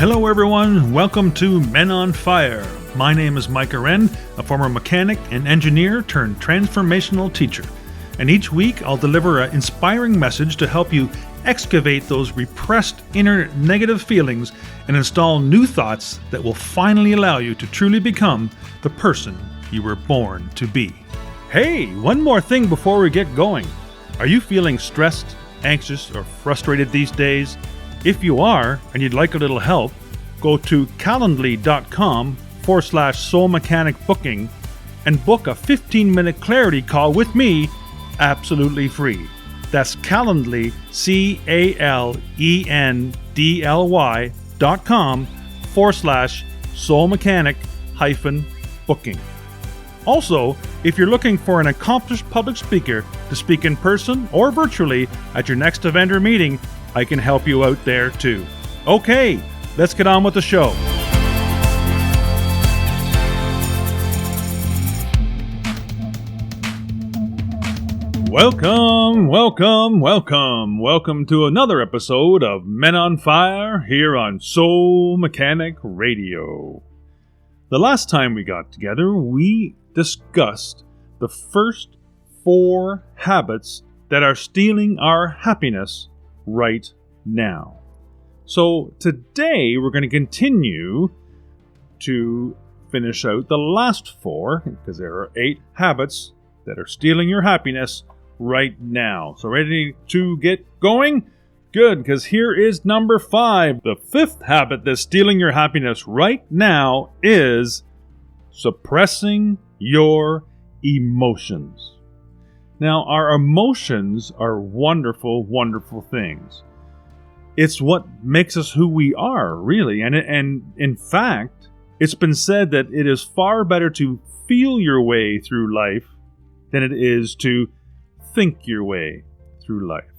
Hello everyone, welcome to Men on Fire. My name is Mike Aren, a former mechanic and engineer turned transformational teacher. And each week I'll deliver an inspiring message to help you excavate those repressed inner negative feelings and install new thoughts that will finally allow you to truly become the person you were born to be. Hey, one more thing before we get going. Are you feeling stressed, anxious, or frustrated these days? If you are, and you'd like a little help, go to calendly.com/soul mechanic booking and book a 15-minute clarity call with me absolutely free. That's Calendly, CALENDLY.com/soul mechanic -booking. Also, if you're looking for an accomplished public speaker to speak in person or virtually at your next event or meeting, I can help you out there too. Okay, let's get on with the show. Welcome to another episode of Men on Fire here on Soul Mechanic Radio. The last time we got together, we discussed the first 4 habits that are stealing our happiness right now. So today we're going to continue to finish out the last 4, because there are 8 habits that are stealing your happiness right now. So ready to get going? Good, because here is number 5. The 5th habit that's stealing your happiness right now is suppressing your emotions. Now, our emotions are wonderful, wonderful things. It's what makes us who we are, really. And in fact, it's been said that it is far better to feel your way through life than it is to think your way through life.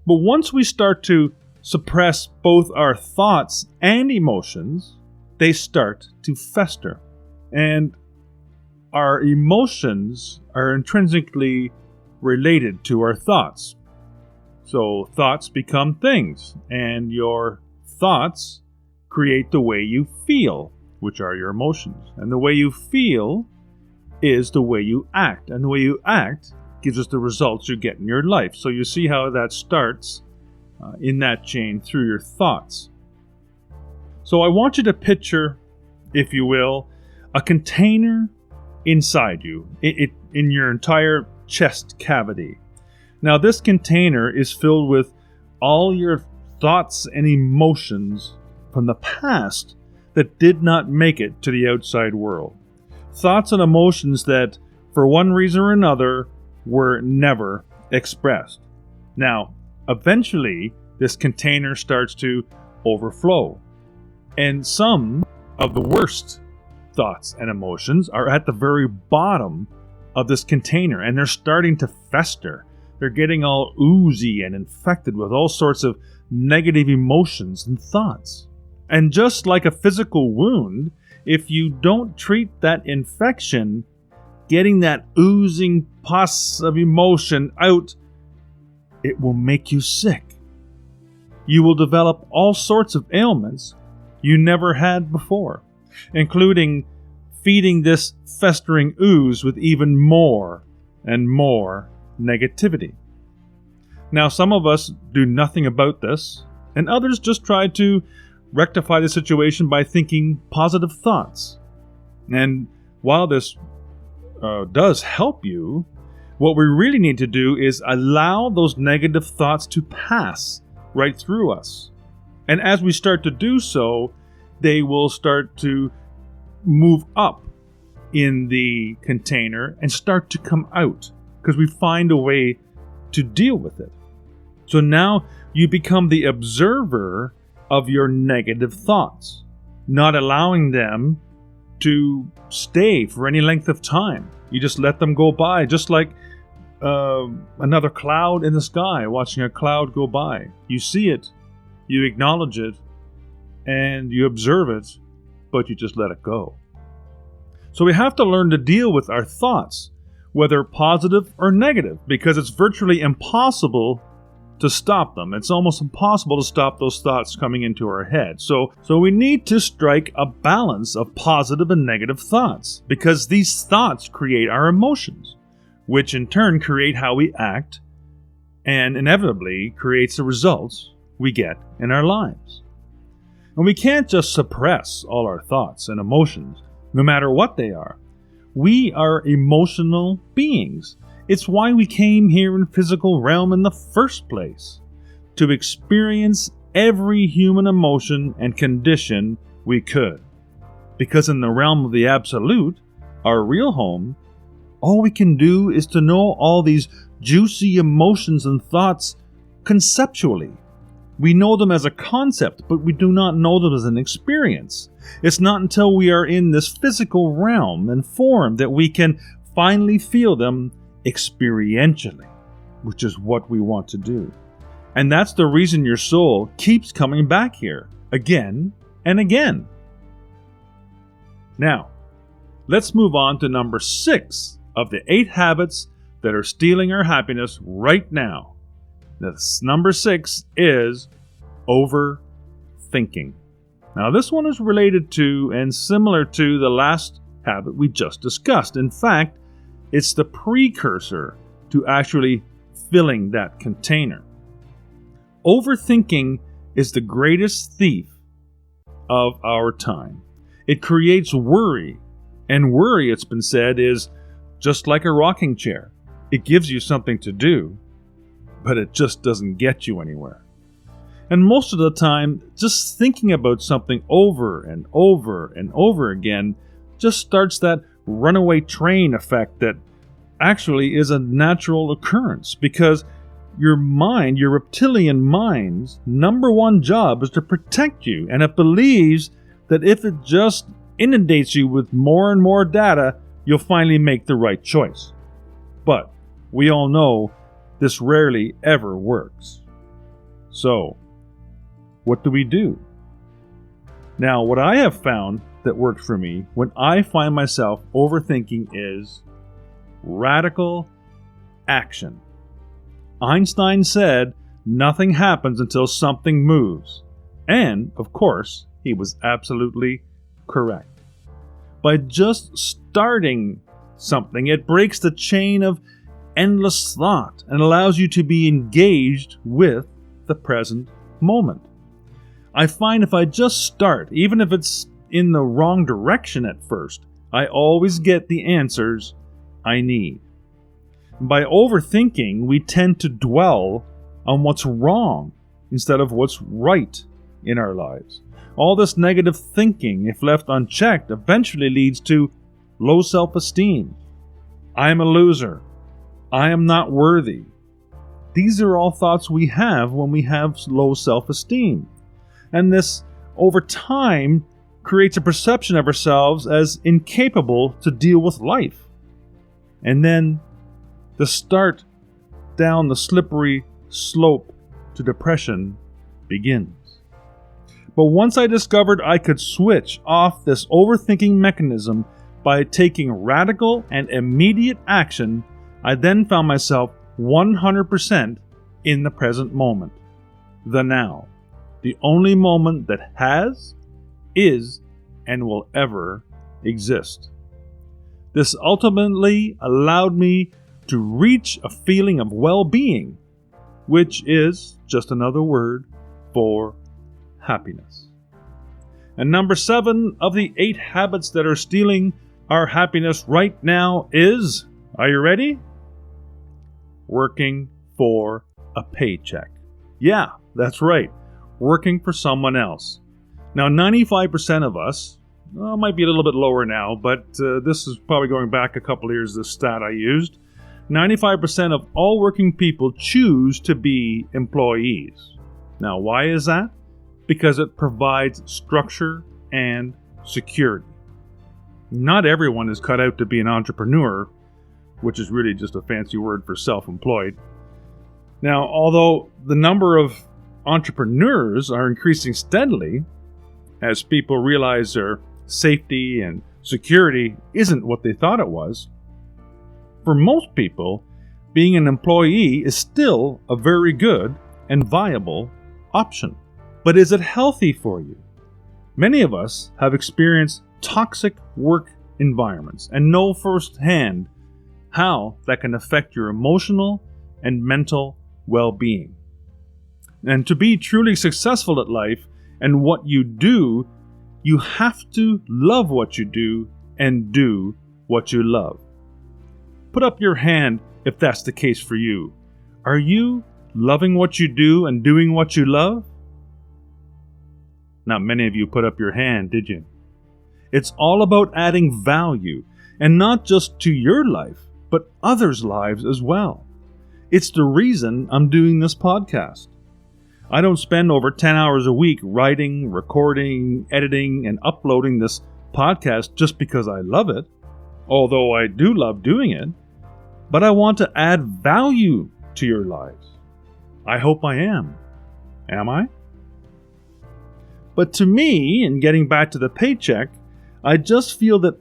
But once we start to suppress both our thoughts and emotions, they start to fester. And our emotions are intrinsically related to our thoughts. So thoughts become things, and your thoughts create the way you feel, which are your emotions. And the way you feel is the way you act. And the way you act gives us the results you get in your life. So you see how that starts in that chain through your thoughts. So I want you to picture, if you will, a container inside you, in your entire chest cavity. Now, this container is filled with all your thoughts and emotions from the past that did not make it to the outside world. Thoughts and emotions that, for one reason or another, were never expressed. Now, eventually, this container starts to overflow. And some of the worst thoughts and emotions are at the very bottom of this container, and they're starting to fester. They're getting all oozy and infected with all sorts of negative emotions and thoughts. And just like a physical wound, if you don't treat that infection, getting that oozing pus of emotion out, it will make you sick. You will develop all sorts of ailments you never had before, including feeding this festering ooze with even more and more negativity. Now, some of us do nothing about this, and others just try to rectify the situation by thinking positive thoughts. And while this does help you, what we really need to do is allow those negative thoughts to pass right through us. And as we start to do so, they will start to move up in the container and start to come out, because we find a way to deal with it. So now you become the observer of your negative thoughts, not allowing them to stay for any length of time. You just let them go by, just like another cloud in the sky, watching a cloud go by. You see it, you acknowledge it, and you observe it, but you just let it go. So we have to learn to deal with our thoughts, whether positive or negative, because it's virtually impossible to stop them. It's almost impossible to stop those thoughts coming into our head. So we need to strike a balance of positive and negative thoughts, because these thoughts create our emotions, which in turn create how we act and inevitably creates the results we get in our lives. And we can't just suppress all our thoughts and emotions, no matter what they are. We are emotional beings. It's why we came here in physical realm in the first place, to experience every human emotion and condition we could. Because in the realm of the absolute, our real home, all we can do is to know all these juicy emotions and thoughts conceptually. We know them as a concept, but we do not know them as an experience. It's not until we are in this physical realm and form that we can finally feel them experientially, which is what we want to do. And that's the reason your soul keeps coming back here again and again. Now, let's move on to number 6 of the 8 habits that are stealing our happiness right now. This number 6 is overthinking. Now, this one is related to and similar to the last habit we just discussed. In fact, it's the precursor to actually filling that container. Overthinking is the greatest thief of our time. It creates worry, and worry, it's been said, is just like a rocking chair. It gives you something to do, but it just doesn't get you anywhere. And most of the time, just thinking about something over and over and over again just starts that runaway train effect that actually is a natural occurrence, because your mind, your reptilian mind's number one job is to protect you, and it believes that if it just inundates you with more and more data, you'll finally make the right choice. But we all know this rarely ever works. So, what do we do? Now, what I have found that works for me when I find myself overthinking is radical action. Einstein said, nothing happens until something moves. And, of course, he was absolutely correct. By just starting something, it breaks the chain of endless thought and allows you to be engaged with the present moment. I find if I just start, even if it's in the wrong direction at first, I always get the answers I need. By overthinking, we tend to dwell on what's wrong instead of what's right in our lives. All this negative thinking, if left unchecked, eventually leads to low self-esteem. I am a loser. I am not worthy. These are all thoughts we have when we have low self-esteem. And this, over time, creates a perception of ourselves as incapable to deal with life. And then the start down the slippery slope to depression begins. But once I discovered I could switch off this overthinking mechanism by taking radical and immediate action, I then found myself 100% in the present moment, the now, the only moment that has, is, and will ever exist. This ultimately allowed me to reach a feeling of well-being, which is just another word for happiness. And number 7 of the 8 habits that are stealing our happiness right now is, are you ready? Working for a paycheck. Yeah, that's right. Working for someone else. Now, 95% of us, well, it might be a little bit lower now, but this is probably going back a couple of years, this stat I used. 95% of all working people choose to be employees. Now, why is that? Because it provides structure and security. Not everyone is cut out to be an entrepreneur, which is really just a fancy word for self-employed. Now, although the number of entrepreneurs are increasing steadily, as people realize their safety and security isn't what they thought it was, for most people, being an employee is still a very good and viable option. But is it healthy for you? Many of us have experienced toxic work environments and know firsthand how that can affect your emotional and mental well-being. And to be truly successful at life and what you do, you have to love what you do and do what you love. Put up your hand if that's the case for you. Are you loving what you do and doing what you love? Not many of you put up your hand, did you? It's all about adding value, and not just to your life, but others' lives as well. It's the reason I'm doing this podcast. I don't spend over 10 hours a week writing, recording, editing, and uploading this podcast just because I love it, although I do love doing it, but I want to add value to your lives. I hope I am. Am I? But to me, in getting back to the paycheck, I just feel that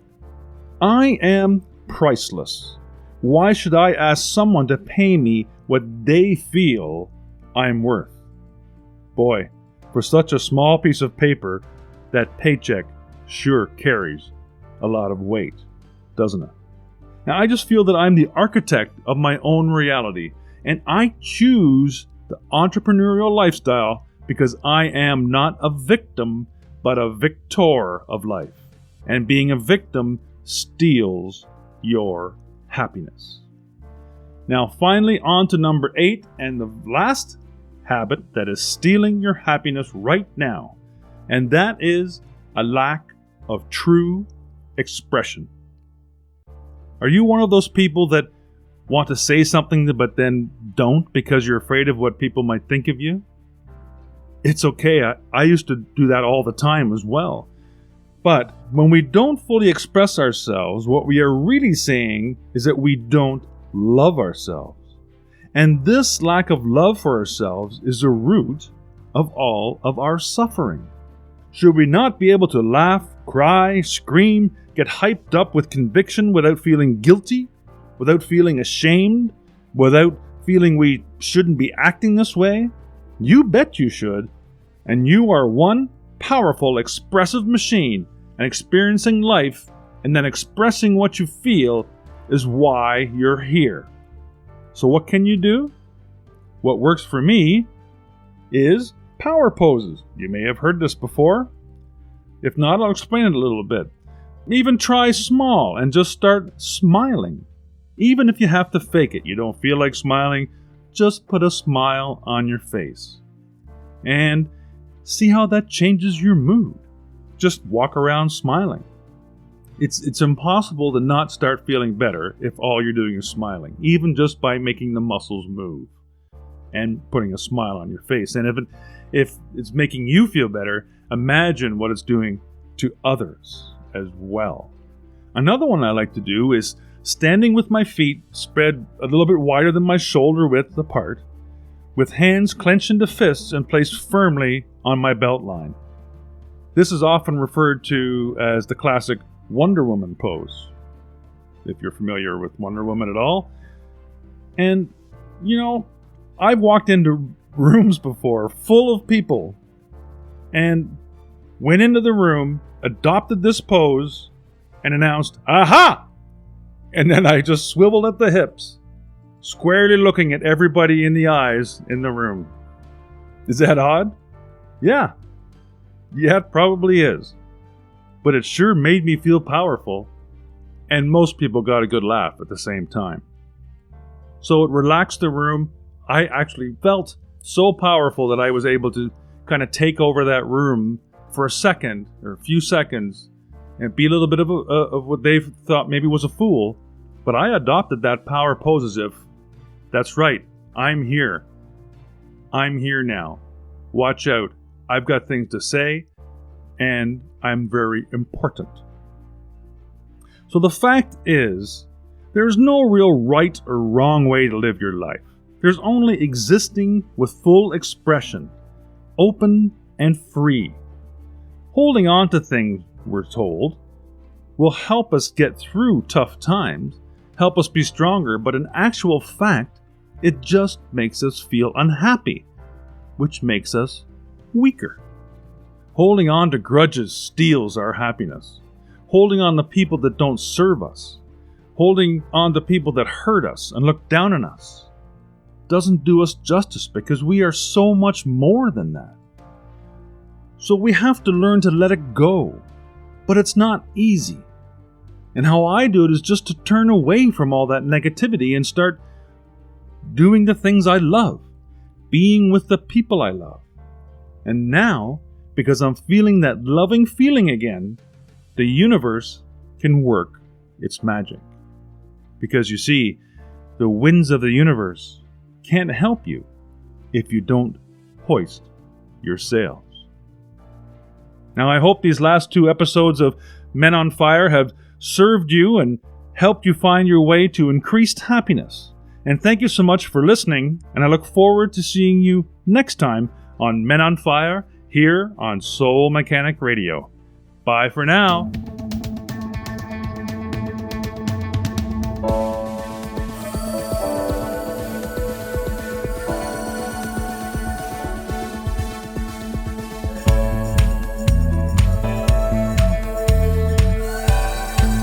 I am priceless. Why should I ask someone to pay me what they feel I'm worth? Boy, for such a small piece of paper, that paycheck sure carries a lot of weight, doesn't it? Now, I just feel that I'm the architect of my own reality, and I choose the entrepreneurial lifestyle because I am not a victim, but a victor of life. And being a victim steals your happiness. Now, finally, on to number 8, and the last habit that is stealing your happiness right now, and that is a lack of true expression. Are you one of those people that want to say something but then don't because you're afraid of what people might think of you? It's okay. I used to do that all the time as well. But when we don't fully express ourselves, what we are really saying is that we don't love ourselves. And this lack of love for ourselves is the root of all of our suffering. Should we not be able to laugh, cry, scream, get hyped up with conviction without feeling guilty, without feeling ashamed, without feeling we shouldn't be acting this way? You bet you should. And you are one powerful, expressive machine, and experiencing life and then expressing what you feel is why you're here. So what can you do? What works for me is power poses. You may have heard this before. If not, I'll explain it a little bit. Even try small and just start smiling. Even if you have to fake it, you don't feel like smiling, just put a smile on your face. And see how that changes your mood. Just walk around smiling. It's impossible to not start feeling better if all you're doing is smiling, even just by making the muscles move and putting a smile on your face. And if it's making you feel better, imagine what it's doing to others as well. Another one I like to do is standing with my feet spread a little bit wider than my shoulder width apart, with hands clenched into fists and placed firmly on my belt line. This is often referred to as the classic Wonder Woman pose, if you're familiar with Wonder Woman at all. And, I've walked into rooms before full of people and went into the room, adopted this pose, and announced, "Aha!" And then I just swiveled at the hips, squarely looking at everybody in the eyes in the room. Is that odd? Yeah, it probably is. But it sure made me feel powerful, and most people got a good laugh at the same time. So it relaxed the room. I actually felt so powerful that I was able to kind of take over that room for a second or a few seconds and be a little bit of what they thought maybe was a fool. But I adopted that power pose as if, that's right, I'm here. I'm here now. Watch out. I've got things to say, and I'm very important. So the fact is, there's no real right or wrong way to live your life. There's only existing with full expression, open and free. Holding on to things, we're told, will help us get through tough times, help us be stronger, but in actual fact, it just makes us feel unhappy. which makes us weaker. Holding on to grudges steals our happiness. Holding on to people that don't serve us, holding on to people that hurt us and look down on us, doesn't do us justice because we are so much more than that. So we have to learn to let it go. But it's not easy. And how I do it is just to turn away from all that negativity and start doing the things I love, being with the people I love. And now, because I'm feeling that loving feeling again, the universe can work its magic. Because you see, the winds of the universe can't help you if you don't hoist your sails. Now, I hope these last 2 episodes of Men on Fire have served you and helped you find your way to increased happiness. And thank you so much for listening, and I look forward to seeing you next time on Men on Fire here on Soul Mechanic Radio. Bye for now.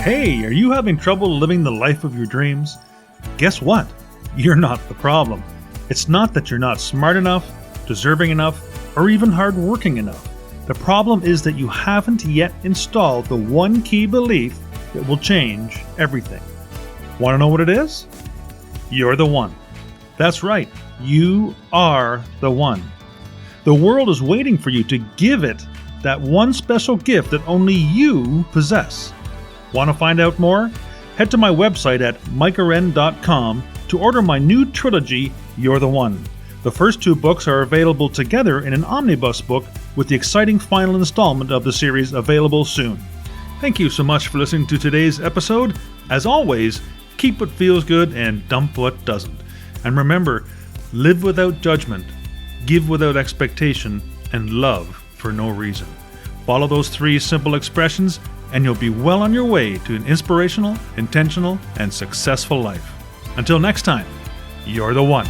Hey, are you having trouble living the life of your dreams? Guess what? You're not the problem. It's not that you're not smart enough, deserving enough, or even hardworking enough. The problem is that you haven't yet installed the one key belief that will change everything. Want to know what it is? You're the one. That's right. You are the one. The world is waiting for you to give it that one special gift that only you possess. Want to find out more? Head to my website at micahwren.com to order my new trilogy, You're the One. The first 2 books are available together in an omnibus book with the exciting final installment of the series available soon. Thank you so much for listening to today's episode. As always, keep what feels good and dump what doesn't. And remember, live without judgment, give without expectation, and love for no reason. Follow those 3 simple expressions and you'll be well on your way to an inspirational, intentional, and successful life. Until next time, you're the one.